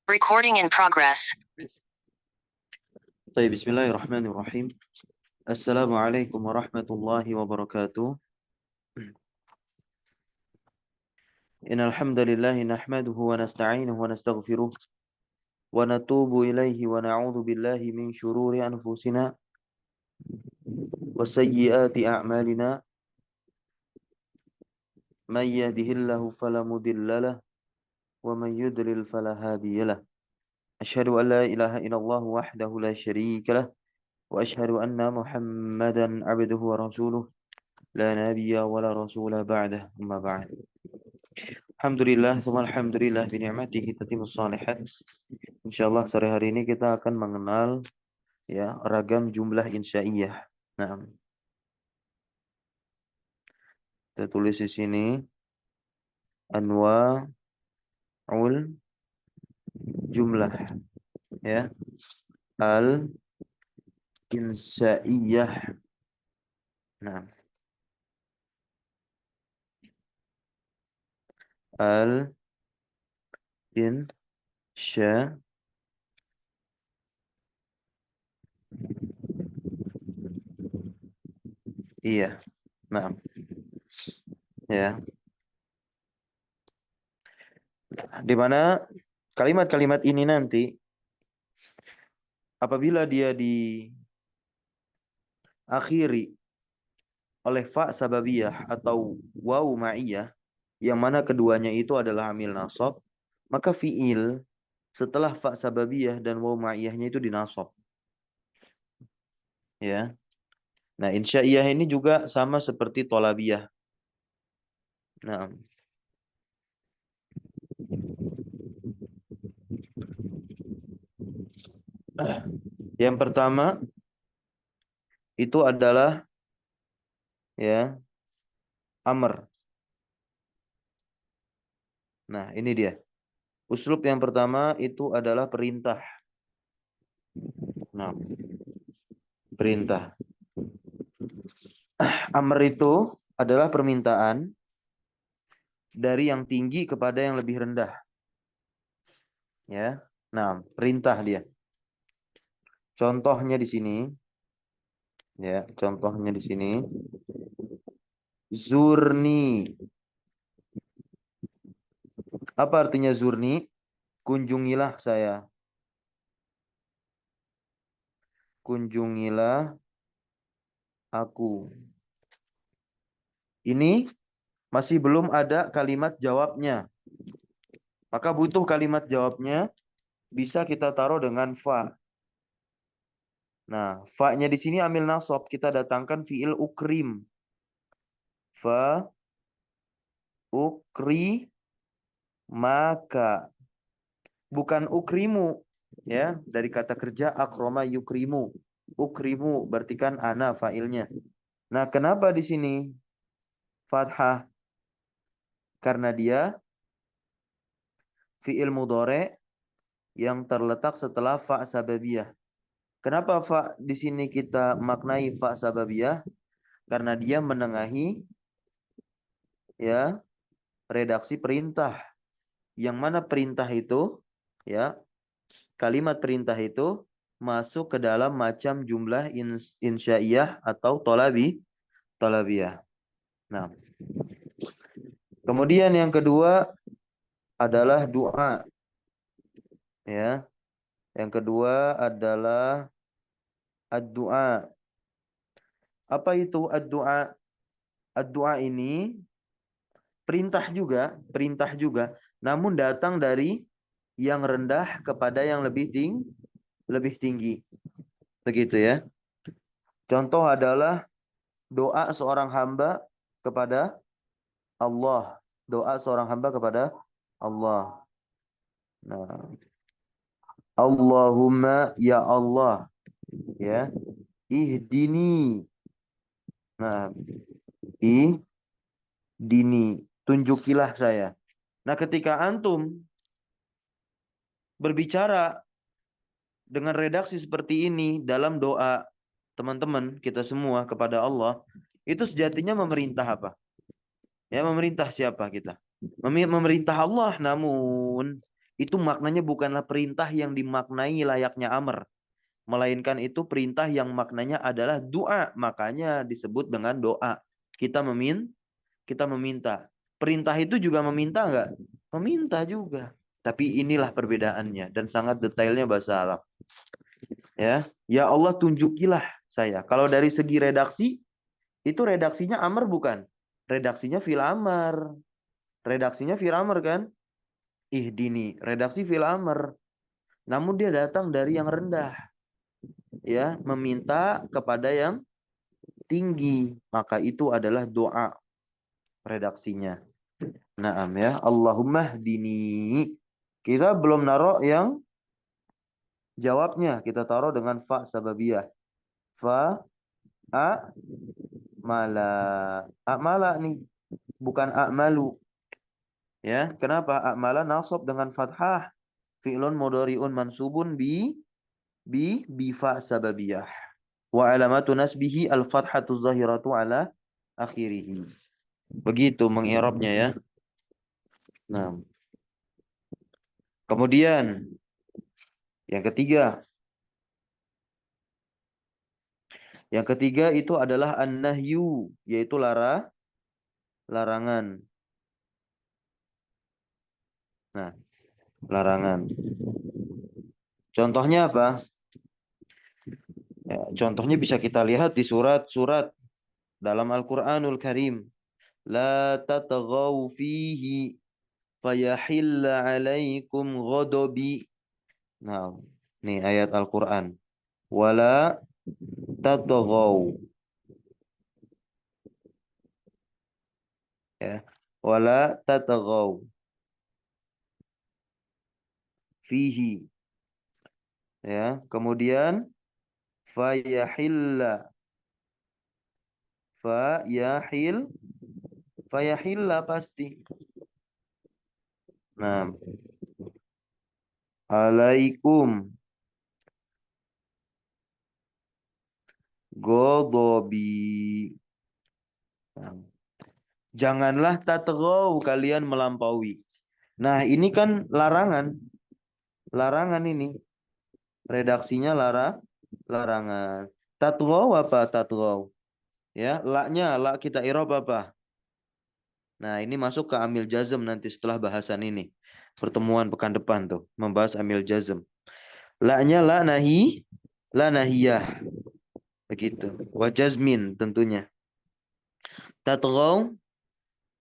Recording in progress. طيب بسم الله الرحمن الرحيم. السلام عليكم ورحمة الله وبركاته. إن الحمد لله نحمده ونستعينه ونستغفره ونتوب إليه ونعوذ بالله من شرور أنفسنا وسيئات أعمالنا من يهده الله فلا مضل له ومن يضلل فلا هادي له أشهد أن لا إله إلا الله وحده لا شريك له وأشهد أن محمدا عبده ورسوله لا نبي ولا رسول بعده أما بعد. Alhamdulillah, alhamdulillah bini'matihi tatimmus shalihat. Insyaallah sore hari ini kita akan mengenal ya ragam jumlah insya'iyah. Nah, kita tulis di sini anwa'ul jumlah ya. Al insya'iyah. Nah, al insya iya. Nah, ya. Di mana kalimat-kalimat ini nanti apabila dia diakhiri oleh fa sababiyah atau waw ma'iyah yang mana keduanya itu adalah amil nasab, maka fiil setelah fa sababiyah dan waw ma'iyahnya itu dinasab. Ya. Nah, insya'iyah ini juga sama seperti tolabiyah. Nah, yang pertama itu adalah ya amr. Nah, ini dia. Uslub yang pertama itu adalah perintah. Nah, perintah. Amr itu adalah permintaan dari yang tinggi kepada yang lebih rendah. Ya. Nah, perintah dia. Contohnya di sini. Ya, contohnya di sini. Zurni. Apa artinya zurni? Kunjungilah saya. Kunjungilah aku. Ini masih belum ada kalimat jawabnya. Maka butuh kalimat jawabnya, bisa kita taruh dengan fa. Nah, fa-nya di sini amil nasab, kita datangkan fiil ukrim. Fa ukri maka. Bukan ukrimu, ya, dari kata kerja akroma yukrimu. Ukrimu berarti kan ana fa'ilnya. Nah, kenapa di sini fathah? Karena dia fiil mudhari yang terletak setelah fa sababiyah. Kenapa fa di sini kita maknai fa sababiyah? Karena dia menengahi ya redaksi perintah. Yang mana perintah itu ya kalimat perintah itu masuk ke dalam macam jumlah insya'iyah atau tolabiyah. Nah, kemudian yang kedua adalah doa. Ya, yang kedua adalah ad-du'a. Apa itu ad-du'a? Ad-du'a ini perintah juga, namun datang dari yang rendah kepada yang lebih tinggi. Begitu ya. Contoh adalah doa seorang hamba kepada Allah. Doa seorang hamba kepada Allah. Nah, Allahumma ya Allah, ya, ihdini. Nah, ihdini, tunjukilah saya. Nah, ketika antum berbicara dengan redaksi seperti ini dalam doa teman-teman kita semua kepada Allah, itu sejatinya memerintah apa? Ya, memerintah siapa kita? Memerintah Allah, namun itu maknanya bukanlah perintah yang dimaknai layaknya amr, melainkan itu perintah yang maknanya adalah doa, makanya disebut dengan doa. Kita meminta. Perintah itu juga meminta nggak? Meminta juga. Tapi inilah perbedaannya dan sangat detailnya bahasa Arab. Ya Allah tunjukilah saya. Kalau dari segi redaksi, itu redaksinya amr bukan? Redaksinya fil amr. Redaksinya fil amr kan? Ihdini, redaksi fil amr. Namun dia datang dari yang rendah. Ya, meminta kepada yang tinggi. Maka itu adalah doa redaksinya. Naam ya. Allahumma hdini. Kita belum naruh yang jawabnya. Kita taruh dengan fa sababiyah. Fa a mala. A'mala nih. Bukan a'malu. Ya, kenapa? A'mala nasab dengan fathah. Fi'lun mudhari'un mansubun bi fa sababiyah. Wa alamatu nasbihi al-fathatu zahiratu ala akhirih. Begitu mengi'rabnya ya. Nah, kemudian yang ketiga. Yang ketiga itu adalah an-nahyu, yaitu larangan. Nah, larangan. Contohnya apa? Ya, contohnya bisa kita lihat di surat-surat dalam Al-Qur'anul Karim. La tatghaw fihi fayahilla 'alaikum ghadabi. Nah, ini ayat Al-Qur'an. Wala tatghaw, ya. Wala tatghaw fihi, ya. Kemudian fayahilla, fayahilla pasti. Nah, alaikum ghadabi. Nah, janganlah tatghaw, kalian melampaui. Nah, ini kan larangan. Larangan ini. Redaksinya larangan. Tatghaw apa tatghaw? Ya, la kita i'rab apa? Nah, ini masuk ke amil jazm nanti setelah bahasan ini. Pertemuan pekan depan tuh membahas amil jazm. La-nya la nahiyah. Begitu. Wa jazmin tentunya. Tatghaw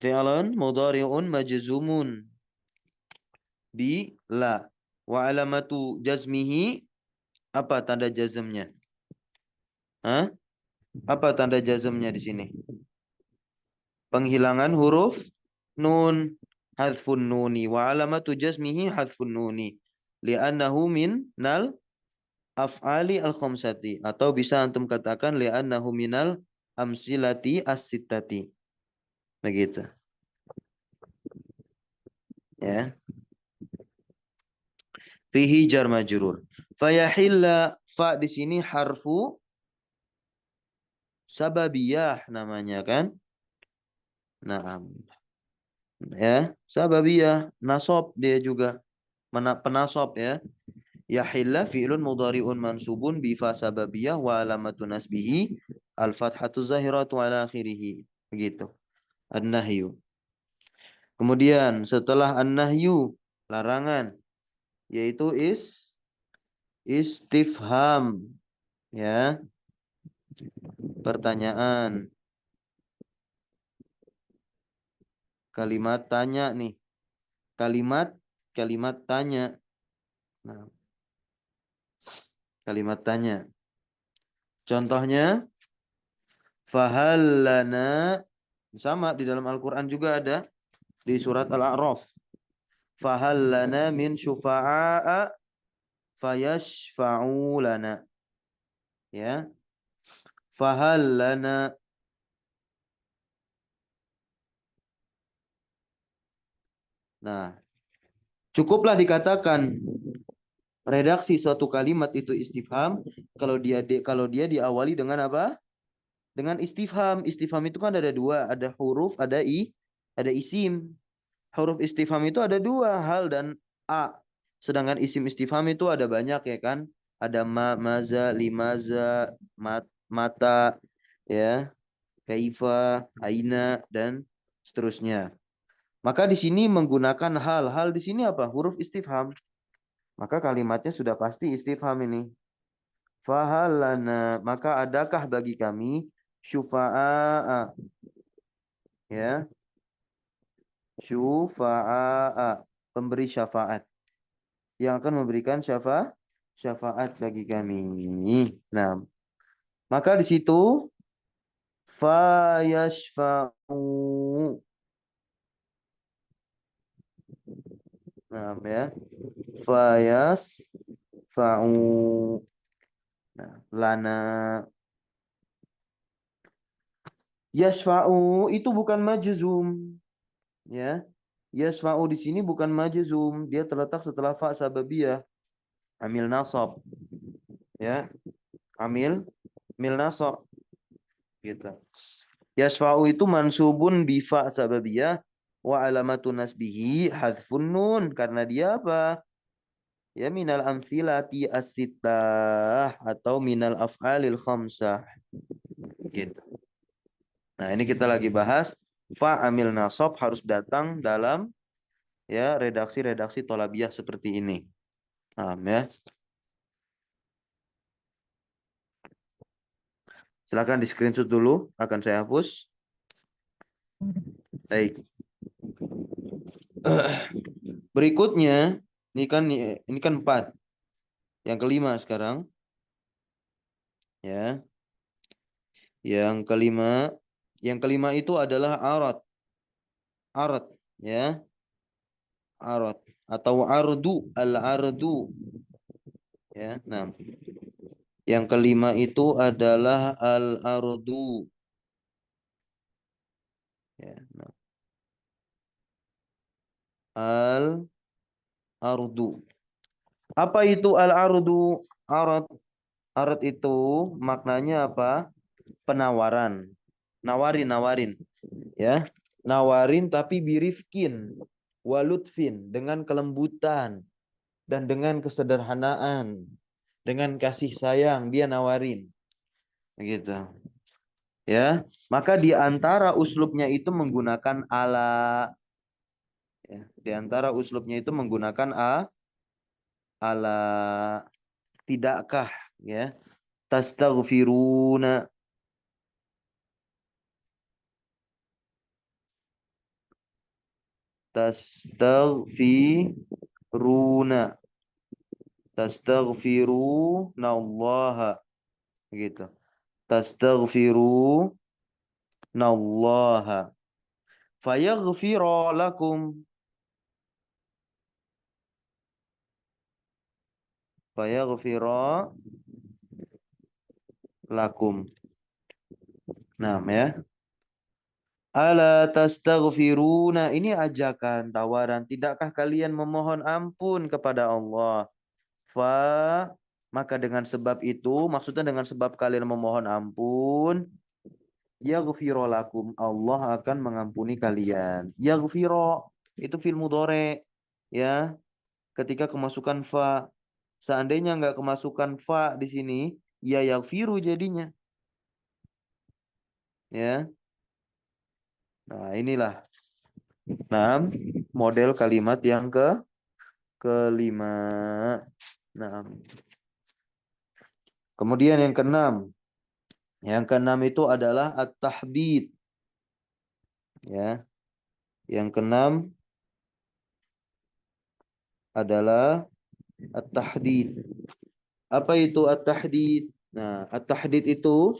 fi'lun mudhari'un majzumun bi la. Wa alamatu jazmihi, apa tanda jazmnya? Hah? Apa tanda jazmnya di sini? Penghilangan huruf nun, hadfun nuni, wa alamatu jazmihi hadfun nuni li'annahu min nal af'ali al-khamsati, atau bisa antum katakan li'annahu minal amsilati as-sittati. Begitu. Ya. Fihi jar majrur. Fayahilla, fa di sini harfu sababiyah namanya kan? Nah, ya, sababiyah, nasab dia juga. Penasab ya. Yahilla fi'lun mudhari'un mansubun bi fa sababiyah wa alamatu nasbihi al-fathatu zahiratu ala akhirih. Begitu. An-nahyu. Kemudian setelah an-nahyu, larangan, yaitu istifham, ya, pertanyaan, kalimat tanya nih, kalimat tanya. Nah, kalimat tanya. Contohnya fahal lana, sama di dalam Al-Qur'an juga ada di surat Al-A'raf. Fahal lana min syufa'a fayashfa'u lana. Ya. Fahal lana. Nah, cukuplah dikatakan redaksi suatu kalimat itu istifham kalau dia diawali dengan apa? Dengan istifham. Istifham itu kan ada dua, ada huruf, ada isim. Huruf istifham itu ada dua, hal dan a. Sedangkan isim istifham itu ada banyak ya kan? Ada maza, limaza, mata, ya, kaifa, aina, dan seterusnya. Maka di sini menggunakan hal. Hal di sini apa? Huruf istifham. Maka kalimatnya sudah pasti istifham ini. Fahalana, maka adakah bagi kami syufa'a, ya, syufa'a, pemberi syafaat yang akan memberikan syafaat bagi kami. Nah, maka di situ fayashfa'u. Nah, ya. Fayasfa'u. Nah, lana. Yashfa'u itu bukan majzum, ya. Yashfa'u di sini bukan majzum, dia terletak setelah fa sababiyah, amil nasab, ya. Amil nasab gitu. Yashfa'u itu mansubun bi fa sababiyah wa alamatun nasbihi hadfun nun, karena dia apa? Ya, minal amthilati as-sittah atau minal af'alil khamsah gitu. Nah, ini kita lagi bahas fa amil nasab harus datang dalam, ya, redaksi-redaksi tolabiyah seperti ini. Paham ya? Silakan di screenshot dulu, akan saya hapus. Baik. Berikutnya, ini kan 4. Yang kelima sekarang, ya. Yang kelima itu adalah arat. Arat, ya. Arat atau ardu, al-ardu, ya. Nah, yang kelima itu adalah al-ardu, ya. Nah, al-ardu. Apa itu al-ardu? Arat. Arat itu maknanya apa? Penawaran. Nawarin, nawarin, ya. Nawarin tapi birifkin walutfin, dengan kelembutan dan dengan kesederhanaan, dengan kasih sayang dia nawarin. Begitu. Ya, maka di antara uslubnya itu menggunakan ala, ya. Di antara uslubnya itu menggunakan ala, tidakkah, ya. Tastaghfiruna, tastaghfiruna, tastaghfirunallaha, gitu. Tastaghfirunallaha fayaghfira lakum, fayaghfira lakum. Nah, ya. Ala tastaghfiruna, ini ajakan, tawaran. Tidakkah kalian memohon ampun kepada Allah? Fa, maka dengan sebab itu, maksudnya dengan sebab kalian memohon ampun, yaghfira lakum, Allah akan mengampuni kalian. Yaghfira itu fi'il mudhari, ya. Ketika kemasukan fa, seandainya nggak kemasukan fa di sini, ya yaghfiru jadinya, ya. Nah, inilah. Nah, model kalimat yang kelima. Nah, kemudian yang keenam. Yang keenam itu adalah at-tahdid. Ya. Yang keenam adalah at-tahdid. Apa itu at-tahdid? Nah, at-tahdid itu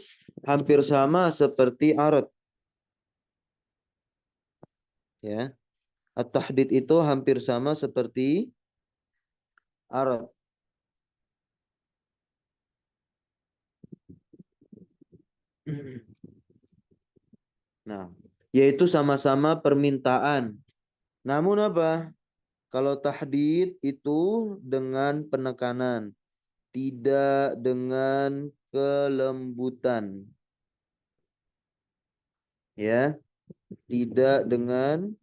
hampir sama seperti arat. Ya. At-tahdid itu hampir sama seperti arat. Nah, yaitu sama-sama permintaan. Namun apa? Kalau tahdid itu dengan penekanan, tidak dengan kelembutan. Ya, tidak dengan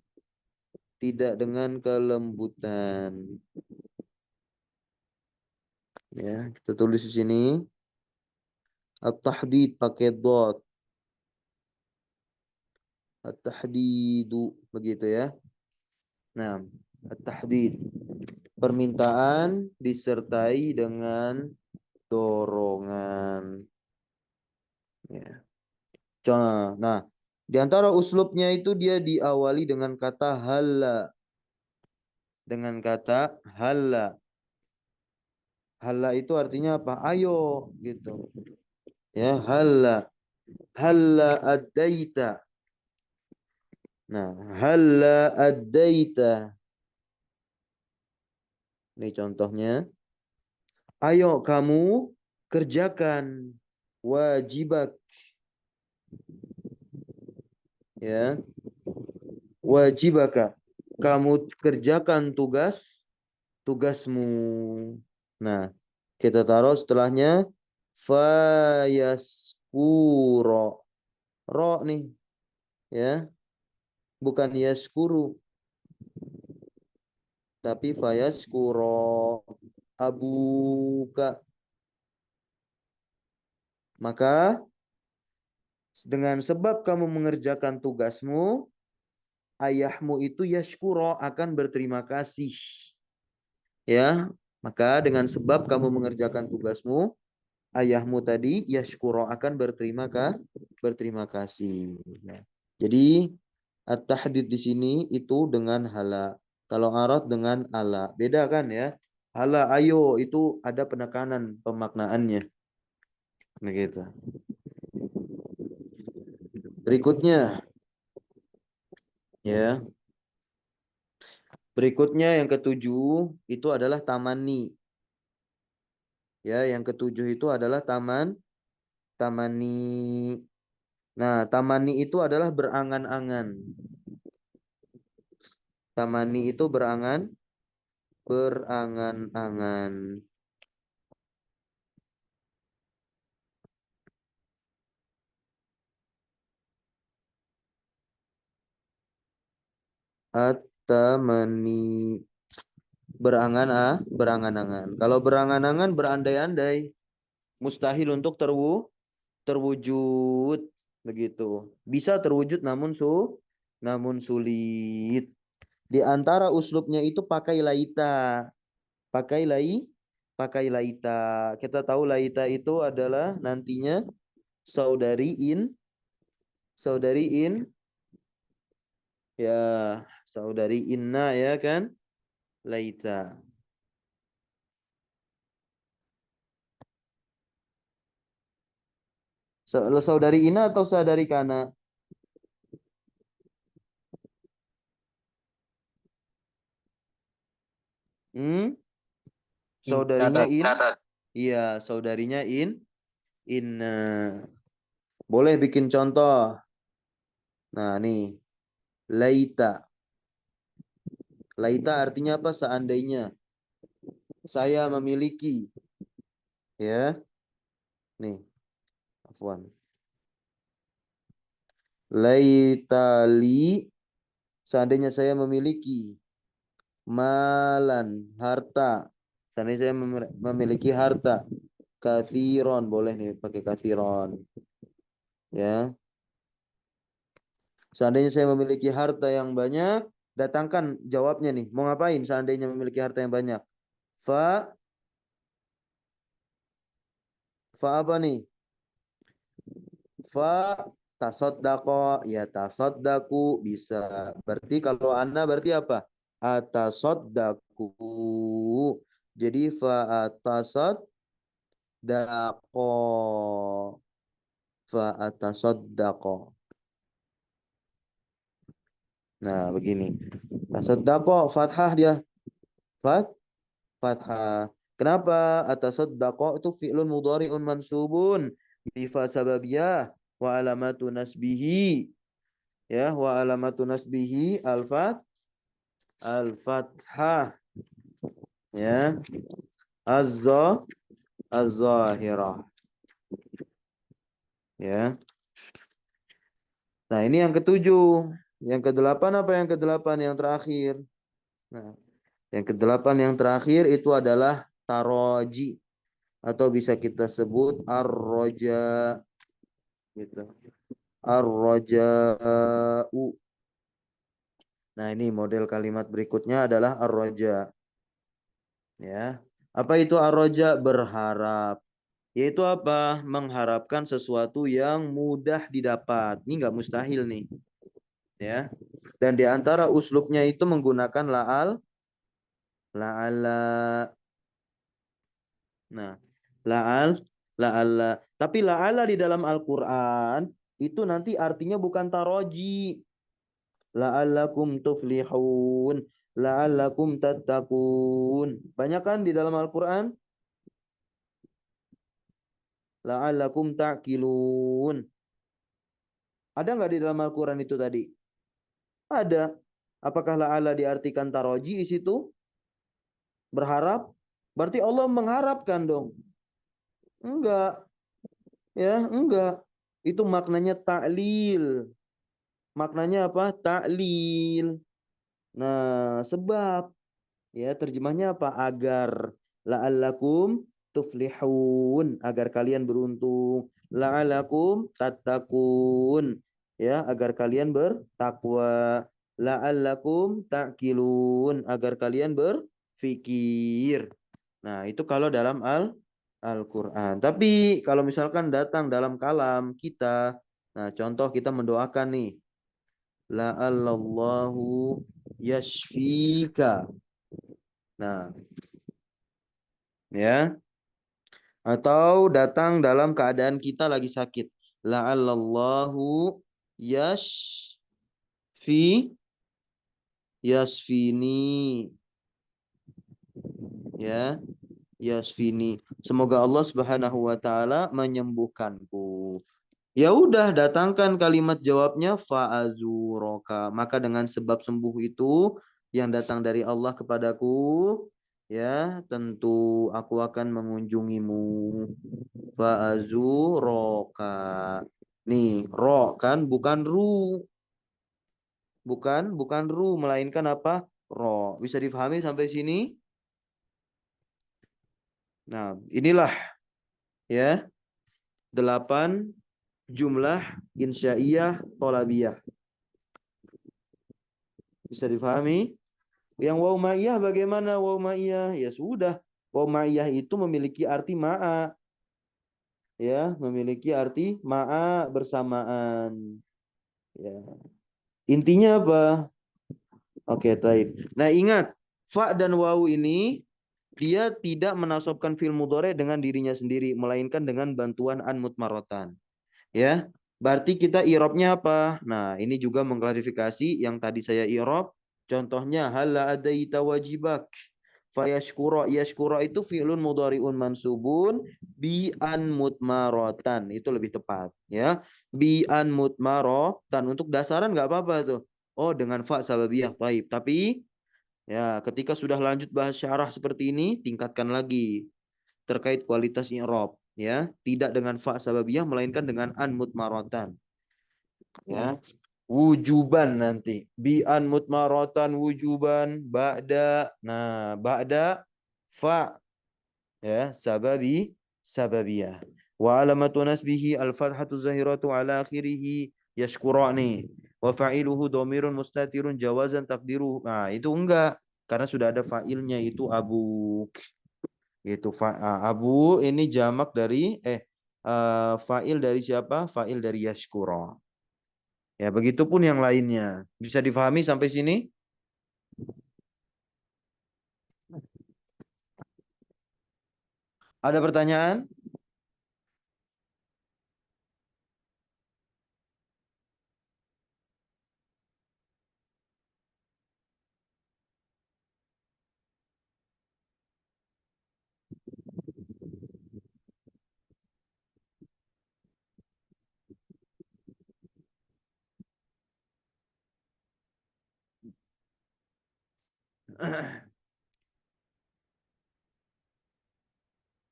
kelembutan. Ya, kita tulis di sini at-tahdid pakai dot. At-tahdidu begitu ya. Nah, at-tahdid permintaan disertai dengan dorongan. Ya. Nah, di antara uslubnya itu dia diawali dengan kata halla. Dengan kata halla. Halla itu artinya apa? Ayo gitu. Ya, halla. Halla addaita. Nah, halla addaita. Ini contohnya. Ayo kamu kerjakan wajibak. Ya, wajibaka. Kamu kerjakan tugasmu. Nah, kita taruh setelahnya fayaskuro. Ro nih, ya. Bukan yaskuru, tapi fayaskuro abuka. Maka dengan sebab kamu mengerjakan tugasmu, ayahmu itu yashkuro akan berterima kasih. Ya, maka dengan sebab kamu mengerjakan tugasmu, ayahmu tadi yashkuro akan berterima kasih. Ya. Jadi at-tahdid di sini itu dengan hala. Kalau arad dengan ala. Beda kan ya? Hala ayo itu ada penekanan pemaknaannya. Begitu. Berikutnya ya. Berikutnya yang ketujuh itu adalah tamani. Ya, yang ketujuh itu adalah tamani. Nah, tamani itu adalah berangan-angan. Tamani itu berangan-angan. At-tamani berangan-angan. Kalau berangan-angan berandai-andai, mustahil untuk terwujud begitu. Bisa terwujud namun sulit. Di antara uslubnya itu pakai laita. Pakai lai, pakai laita. Kita tahu laita itu adalah nantinya saudari in ya, saudari inna ya kan? Laita. Saudari inna atau saudari kana? Hmm? Saudarinya in. Iya, saudarinya inna. Boleh bikin contoh. Nah, nih. Laita. Laita artinya apa? Seandainya saya memiliki. Ya. Nih. Afwan. Laitali. Seandainya saya memiliki malan, harta. Seandainya saya memiliki harta. Kathiron. Boleh nih pakai kathiron. Ya. Seandainya saya memiliki harta yang banyak. Datangkan jawabnya nih. Mau ngapain seandainya memiliki harta yang banyak? Fa. Fa apa nih? Fa tasoddaqo. Ya tasoddaku bisa. Berarti kalau Anda berarti apa? Atasoddaku. Jadi fa atasoddaqo. Fa atasoddaqo. Nah begini. Tasoddaqo. Fathah dia. Fathah. Kenapa? Atasaddaqo itu fi'lun mudhari'un mansubun bifa sababiyah wa alamatu nasbihi ya wa alamatu nasbihi al-fathah ya azza az-zahirah ya. Nah, ini yang ketujuh. Yang kedelapan apa yang kedelapan yang terakhir? Nah, yang kedelapan yang terakhir itu adalah taroji. atau bisa kita sebut ar-raja gitu. Ar-raja'u. Nah, ini model kalimat berikutnya adalah ar-raja, ya. Apa itu ar-raja? Berharap. Yaitu apa? Mengharapkan sesuatu yang mudah didapat. Ini nggak mustahil nih, ya. Dan di antara uslubnya itu menggunakan la'ala. Nah, la'al, la'alla. Tapi la'ala di dalam Al-Quran itu nanti artinya bukan taroji. La'allakum tuflihun. La'allakum tattaqun. Banyak kan di dalam Al-Quran? La'allakum ta'kilun. Ada nggak di dalam Al-Quran itu tadi? Ada. Apakah la'alla diartikan taroji di situ? Berharap? Berarti Allah mengharapkan dong. Enggak. Ya, enggak. Itu maknanya ta'lil. Maknanya apa? Ta'lil. Nah, sebab. Ya, terjemahnya apa? Agar. La'allakum tuflihun. Agar kalian beruntung. La'allakum tattaqun. Ya, agar kalian bertakwa. La'allakum ta'kilun. Agar kalian berfikir. Nah, itu kalau dalam Al-Quran. Tapi kalau misalkan datang dalam kalam kita. Nah, contoh kita mendoakan nih. La'allallahu yashfika. Nah, ya. Atau datang dalam keadaan kita lagi sakit. La'allallahu yashfi yasfini. Ya, yasfini. Semoga Allah Subhanahu wa taala menyembuhkanku. Ya udah, datangkan kalimat jawabnya fa'azuroka. Maka dengan sebab sembuh itu yang datang dari Allah kepadaku, ya tentu aku akan mengunjungimu. Fa'azuroka. Nih, ro kan bukan ru. Bukan ru, melainkan apa? Ro. Bisa difahami sampai sini? Nah, inilah ya 8 jumlah insya'iyah tolabiyah. Bisa difahami? Yang waw ma'iyah bagaimana waw ma'iyah? Ya sudah. Waw ma'iyah itu memiliki arti ma'a. Ya, memiliki arti ma'a bersamaan. Ya. Intinya apa? Oke, taib. Nah, ingat. Fa dan waw ini dia tidak menasobkan fi'il mudhari dengan dirinya sendiri. Melainkan dengan bantuan an mutmarotan. Ya. Berarti kita i'rabnya apa? Nah, ini juga mengklarifikasi yang tadi saya i'rab. Contohnya hal adaita wajibak. Fayashkura. Yashkura itu fi'lun mudhari'un mansubun bi an mutmarotan. Itu lebih tepat, ya. Bi an mutmarotan. Untuk dasaran nggak apa-apa tuh. Oh, dengan fa sababiyah. Baik. Tapi ya, ketika sudah lanjut bahas syarah seperti ini, tingkatkan lagi terkait kualitas i'rab, ya. Tidak dengan fa sababiyah melainkan dengan an mutmaratan, ya. Wujuban nanti. Bi'an mutmaratan wujuban ba'da. Nah, ba'da fa, ya, sababiyah. Wa alamatu nasbihi al-fathatu zahiratu ala akhirih yashkurani. Wa fa'iluhu dhamirun mustatirun jawazan takdiruh. Nah, itu enggak. Karena sudah ada fa'ilnya itu abu. Itu abu ini jamak dari fa'il dari siapa? Fa'il dari yashkura. Ya, begitupun yang lainnya. Bisa difahami sampai sini? Ada pertanyaan?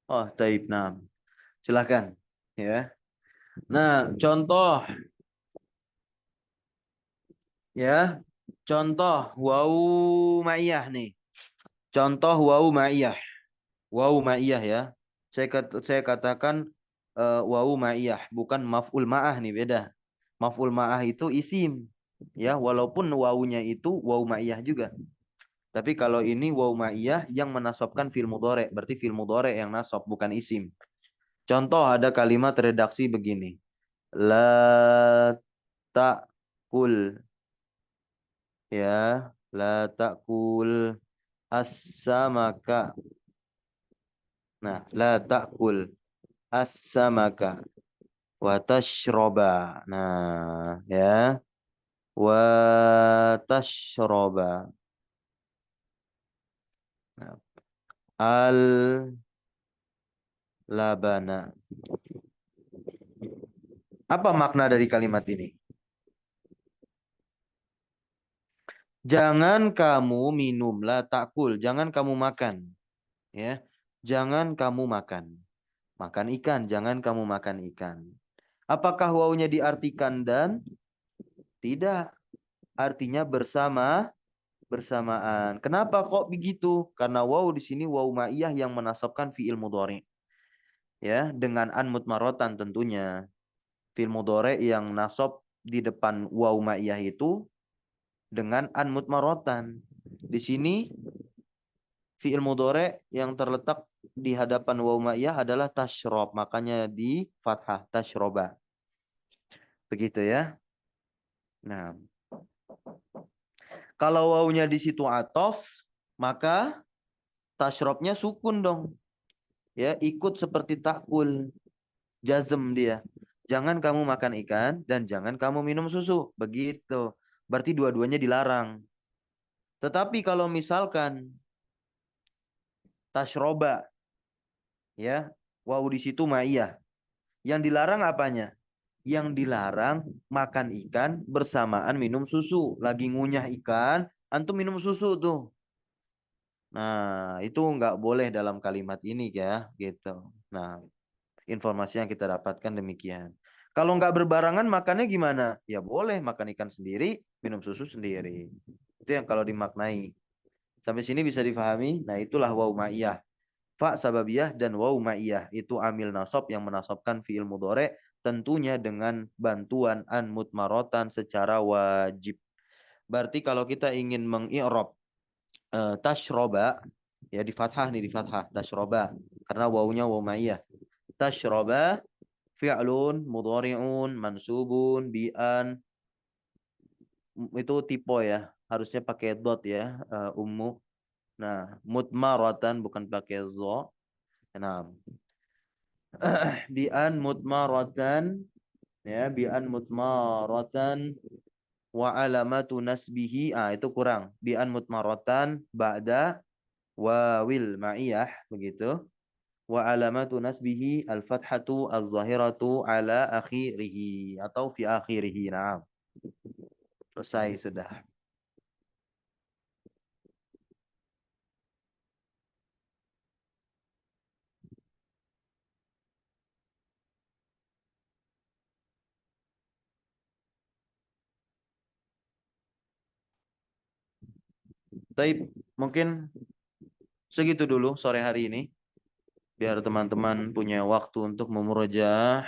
Oh, taib. Nah, silakan. Ya. Nah, contoh, ya. Contoh wau ma'iyah nih. Contoh wau ma'iyah. Wau ma'iyah, ya. Saya katakan wau ma'iyah, bukan maf'ul ma'ah nih, beda. Maf'ul ma'ah itu isim. Ya, walaupun wawunya itu wau ma'iyah juga. Tapi kalau ini wau ma'iyah yang menasabkan fi'il mudhari', berarti fi'il mudhari' yang nasab bukan isim. Contoh ada kalimat redaksi begini. La ta'kul, ya, la ta'kul as-samaka. Nah, la ta'kul as-samaka wa tashroba. Nah, ya, wa tashroba. Nah, al labana. Apa makna dari kalimat ini? Jangan kamu minum, la takul, jangan kamu makan, ya. Jangan kamu makan. Makan ikan, jangan kamu makan ikan. Apakah wawunya diartikan dan? Tidak. Artinya bersamaan. Kenapa kok begitu? Karena wawu di sini wawu ma'iyah yang menasabkan fi'il mudhari. Ya, dengan an mutmarotan tentunya. Fi'il mudhari yang nasab di depan wawu ma'iyah itu dengan an mutmarotan. Di sini fi'il mudhari yang terletak di hadapan wawu ma'iyah adalah tashrob. Makanya di fathah tashroba. Begitu ya. Nah, kalau wawunya di situ atof, maka tashrobnya sukun dong. Ya, ikut seperti takul. Jazm dia. Jangan kamu makan ikan dan jangan kamu minum susu. Begitu. Berarti dua-duanya dilarang. Tetapi kalau misalkan tashroba, ya, wawu di situ ma'iyah. Yang dilarang apanya? Yang dilarang makan ikan bersamaan minum susu. Lagi ngunyah ikan, antum minum susu tuh. Nah, itu nggak boleh dalam kalimat ini ya, gitu. Nah, informasi yang kita dapatkan demikian. Kalau nggak berbarangan makannya gimana? Ya boleh makan ikan sendiri, minum susu sendiri. Itu yang kalau dimaknai. Sampai sini bisa difahami? Nah, itulah waw ma'iyah. Fa sababiyah dan waw ma'iyah. Itu amil nasab yang menasabkan fi'il mudhari tentunya dengan bantuan an mutmarotan secara wajib. Berarti kalau kita ingin mengi'rab tashroba, ya di fathah nih, di fathah tashroba karena wawunya waw ma'iyah. Tashroba fi'lun mudhari'un mansubun bi'an, itu tipe ya, harusnya pakai dot ya, ummu. Nah, mutmaratan bukan pakai zo. Nah, bi'an mutmaratan, ya, bi'an mutmaratan wa alamatu nasbihi, itu kurang. Bi'an mutmaratan ba'da wawil ma'iyah, begitu. Wa alamatu nasbihi al-fathatu az-zahiratu ala akhirih atau fi akhirih. Nah, selesai sudah. Baik, mungkin segitu dulu sore hari ini biar teman-teman punya waktu untuk memurojaah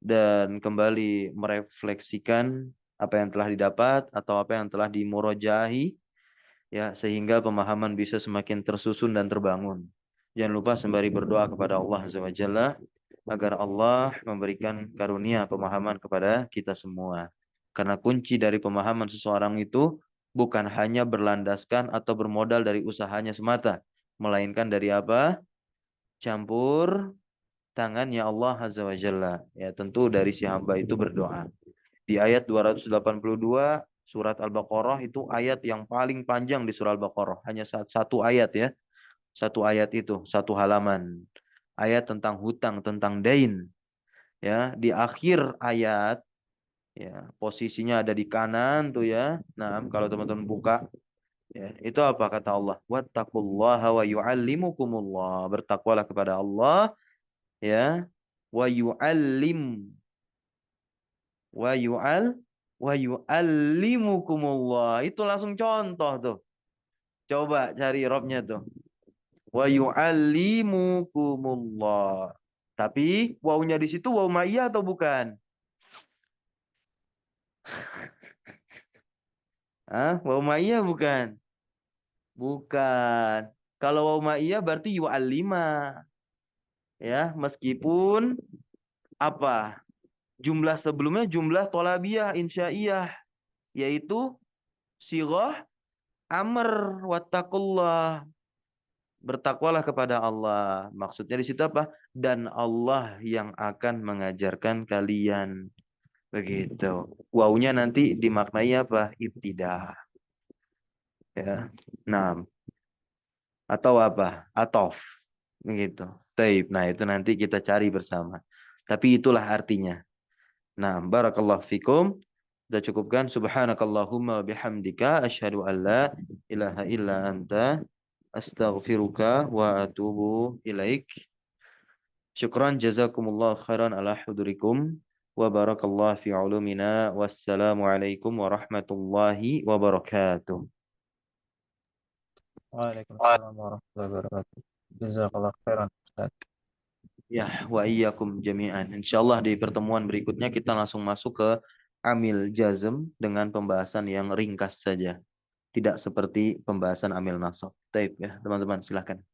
dan kembali merefleksikan apa yang telah didapat atau apa yang telah dimurojahi, ya, sehingga pemahaman bisa semakin tersusun dan terbangun. Jangan lupa sembari berdoa kepada Allah Azza wa Jalla agar Allah memberikan karunia pemahaman kepada kita semua. Karena kunci dari pemahaman seseorang itu bukan hanya berlandaskan atau bermodal dari usahanya semata, melainkan dari apa? Campur tangannya Allah Azza wa Jalla. Ya, tentu dari si hamba itu berdoa. Di ayat 282 surat Al-Baqarah, itu ayat yang paling panjang di surah Al-Baqarah. Hanya satu ayat ya. Satu ayat itu, satu halaman. Ayat tentang hutang, tentang dain. Ya, di akhir ayat, ya, posisinya ada di kanan tuh ya. Nah, kalau teman-teman buka, ya, itu apa kata Allah? Wattaqullaha wa yu'allimukumullah. Bertakwalah kepada Allah, ya. Wa yu'allim wa yu'al wa yu'allimukumullah. Itu langsung contoh tuh. Coba cari robnya tuh. Wa yu'allimukumullah. Tapi wawunya di situ waw ma'iyah atau bukan? Ah, waw ma'iyah bukan? Bukan. Kalau waw ma'iyah berarti yu'allima. Ya, meskipun apa? Jumlah sebelumnya jumlah tolabiyah, insya'iyah. Yaitu sighah amr wattaqullah. Bertakwalah kepada Allah. Maksudnya di situ apa? Dan Allah yang akan mengajarkan kalian. Begitu. Wawunya nanti dimaknai apa? Ibtidah. Ya. Nah, atau apa? Atof. Begitu. Taib. Nah, itu nanti kita cari bersama. Tapi itulah artinya. Nah, barakallahu fikum. Kita cukupkan. Subhanakallahumma wa bihamdika. Asyhadu an la ilaha illa anta. Astaghfiruka wa atubu ilaik. Syukran jazakumullah khairan ala hudurikum. Wa barakallahu fi ulumina. Wassalamualaikum warahmatullahi wabarakatuh. Waalaikumsalam warahmatullahi wabarakatuh. Jazakallah khairan, Ustaz. Ya, wa iyyakum jami'an. Insyaallah di pertemuan berikutnya kita langsung masuk ke amil jazm dengan pembahasan yang ringkas saja. Tidak seperti pembahasan amil nasab. Taib ya, teman-teman silakan.